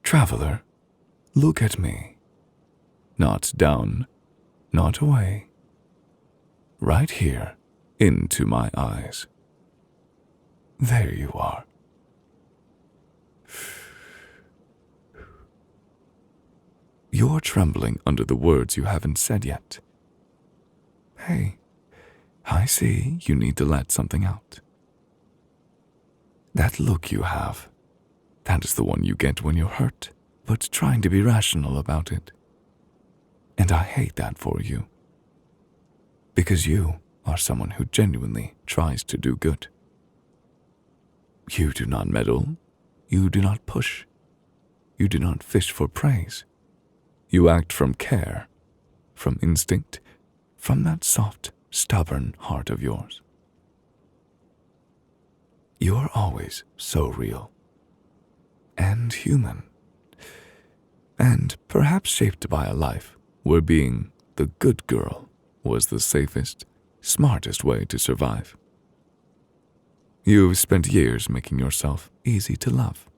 Traveler, look at me. Not down, not away. Right here, into my eyes. There you are. You're trembling under the words you haven't said yet. Hey, I see you need to let something out. That look you have, that is the one you get when you're hurt, but trying to be rational about it. And I hate that for you. Because you are someone who genuinely tries to do good. You do not meddle, you do not push, you do not fish for praise. You act from care, from instinct, from that soft, stubborn heart of yours. You're always so real and human, and perhaps shaped by a life where being the good girl was the safest, smartest way to survive. You've spent years making yourself easy to love,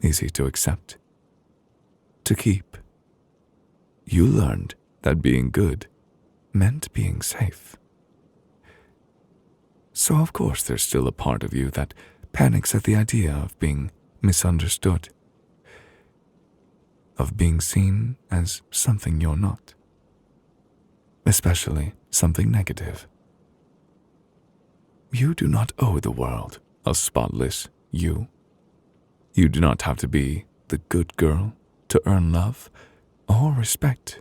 easy to accept, to keep. You learned that being good meant being safe. So of course there's still a part of you that panics at the idea of being misunderstood, of being seen as something you're not, especially something negative. You do not owe the world a spotless you. You do not have to be the good girl to earn love or respect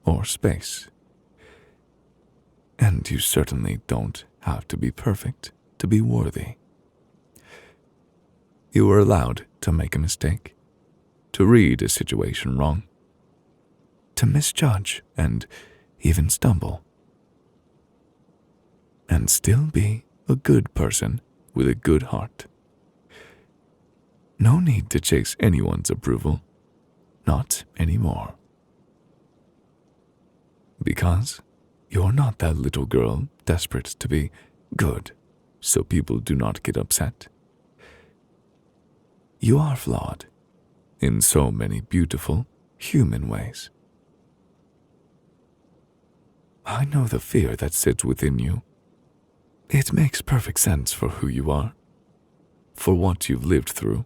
or space. And you certainly don't have to be perfect to be worthy. You are allowed to make a mistake, to read a situation wrong, to misjudge and even stumble, and still be a good person with a good heart. No need to chase anyone's approval, not anymore. Because you're not that little girl desperate to be good so people do not get upset. You are flawed in so many beautiful human ways. I know the fear that sits within you. It makes perfect sense for who you are, for what you've lived through,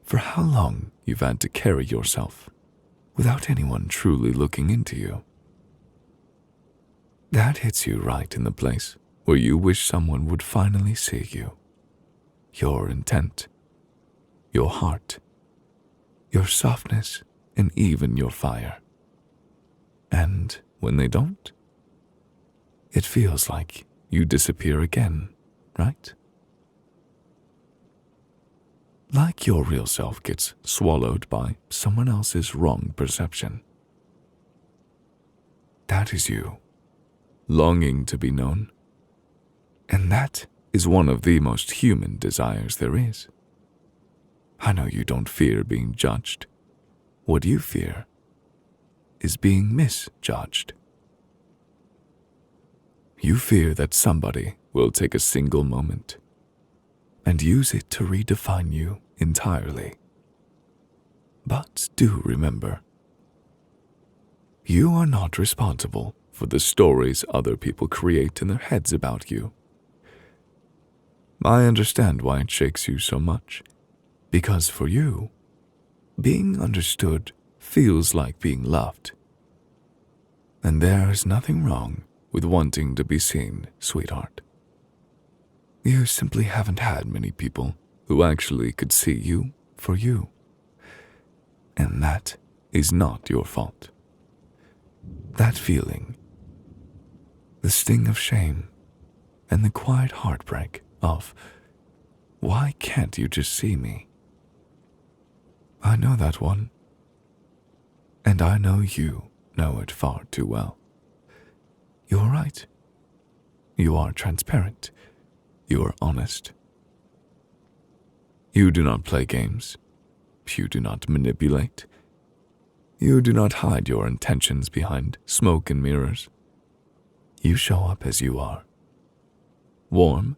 for how long you've had to carry yourself without anyone truly looking into you. That hits you right in the place where you wish someone would finally see you. Your intent, your heart, your softness, and even your fire. And when they don't, it feels like you disappear again, right? Like your real self gets swallowed by someone else's wrong perception. That is you, longing to be known. And that is one of the most human desires there is. I know you don't fear being judged. What you fear is being misjudged. You fear that somebody will take a single moment and use it to redefine you entirely. But do remember, you are not responsible for the stories other people create in their heads about you. I understand why it shakes you so much, because for you, being understood feels like being loved. And there is nothing wrong with wanting to be seen, sweetheart. You simply haven't had many people who actually could see you for you. And that is not your fault. That feeling, the sting of shame, and the quiet heartbreak of, why can't you just see me? I know that one. And I know you know it far too well. You're right. You are transparent. You are honest. You do not play games. You do not manipulate. You do not hide your intentions behind smoke and mirrors. You show up as you are. Warm,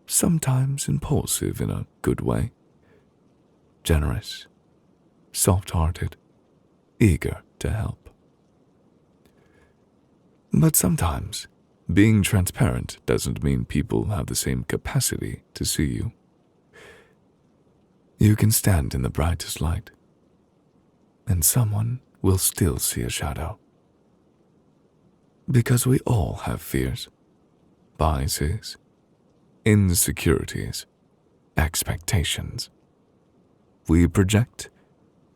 sometimes impulsive in a good way. Generous, soft-hearted, eager to help. But sometimes, being transparent doesn't mean people have the same capacity to see you. You can stand in the brightest light, and someone will still see a shadow. Because we all have fears, biases, insecurities, expectations. We project,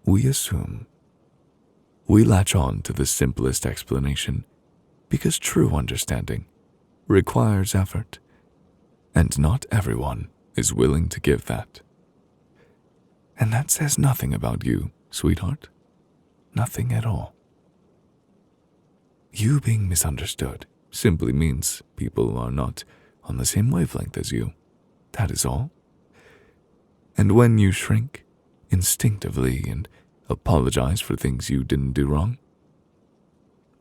we assume. We latch on to the simplest explanation because true understanding requires effort, and not everyone is willing to give that. And that says nothing about you, sweetheart. Nothing at all. You being misunderstood simply means people are not on the same wavelength as you. That is all. And when you shrink instinctively and apologize for things you didn't do wrong,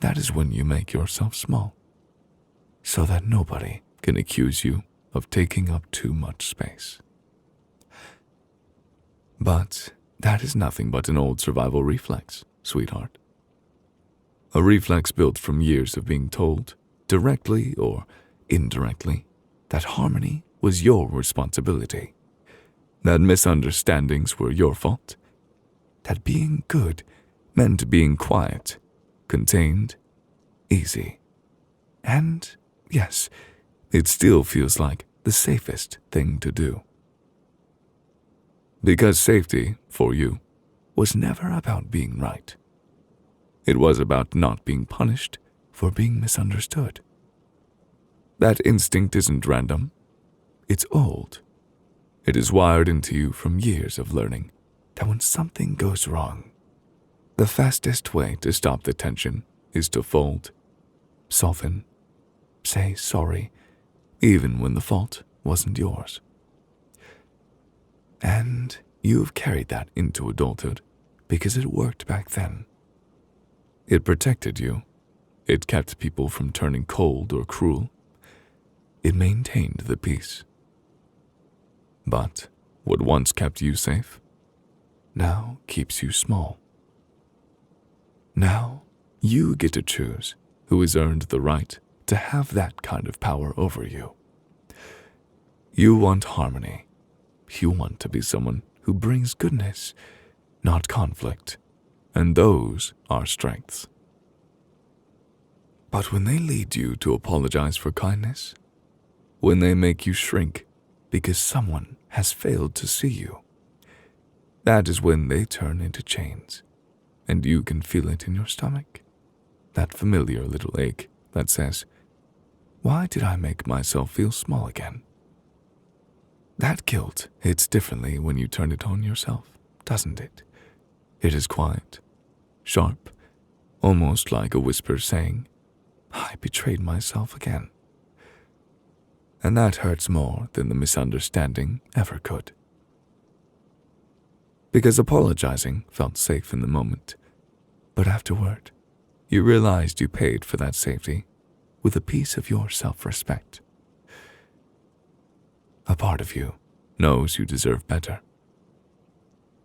that is when you make yourself small, so that nobody can accuse you of taking up too much space. But that is nothing but an old survival reflex, sweetheart. A reflex built from years of being told, directly or indirectly, that harmony was your responsibility, that misunderstandings were your fault, that being good meant being quiet, contained, easy. And, yes, it still feels like the safest thing to do. Because safety, for you, was never about being right. It was about not being punished for being misunderstood. That instinct isn't random. It's old. It is wired into you from years of learning that when something goes wrong, the fastest way to stop the tension is to fold, soften, say sorry, even when the fault wasn't yours. And you've carried that into adulthood because it worked back then. It protected you. It kept people from turning cold or cruel. It maintained the peace. But what once kept you safe now keeps you small. Now you get to choose who has earned the right to have that kind of power over you. You want harmony. You want to be someone who brings goodness, not conflict, and those are strengths. But when they lead you to apologize for kindness, when they make you shrink because someone has failed to see you, that is when they turn into chains, and you can feel it in your stomach, that familiar little ache that says, "Why did I make myself feel small again?" That guilt hits differently when you turn it on yourself, doesn't it? It is quiet, sharp, almost like a whisper saying, "I betrayed myself again." And that hurts more than the misunderstanding ever could. Because apologizing felt safe in the moment, but afterward, you realized you paid for that safety with a piece of your self-respect. A part of you knows you deserve better,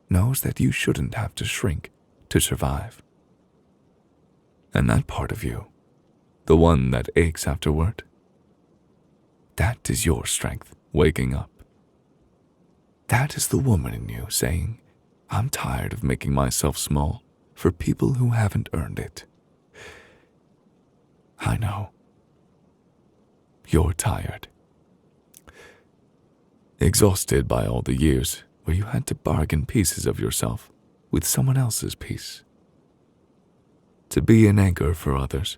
knows that you shouldn't have to shrink to survive. And that part of you, the one that aches afterward, that is your strength waking up. That is the woman in you saying, "I'm tired of making myself small for people who haven't earned it." I know. You're tired. Exhausted by all the years where you had to bargain pieces of yourself with someone else's piece. To be an anchor for others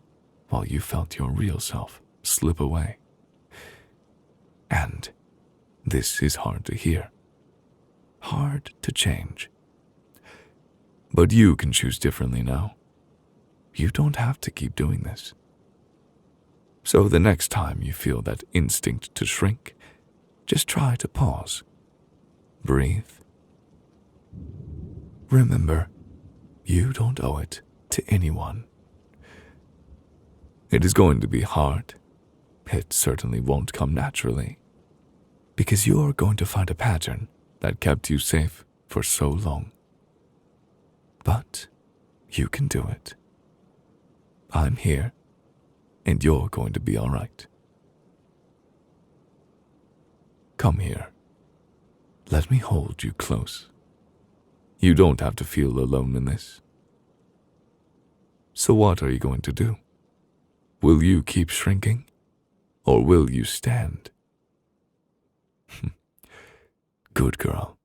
while you felt your real self slip away. And this is hard to hear. Hard to change. But you can choose differently now. You don't have to keep doing this. So the next time you feel that instinct to shrink, just try to pause. Breathe. Remember, you don't owe it to anyone. It is going to be hard. It certainly won't come naturally, because you're going to find a pattern that kept you safe for so long. But you can do it. I'm here, and you're going to be all right. Come here. Let me hold you close. You don't have to feel alone in this. So what are you going to do? Will you keep shrinking, or will you stand? Good girl.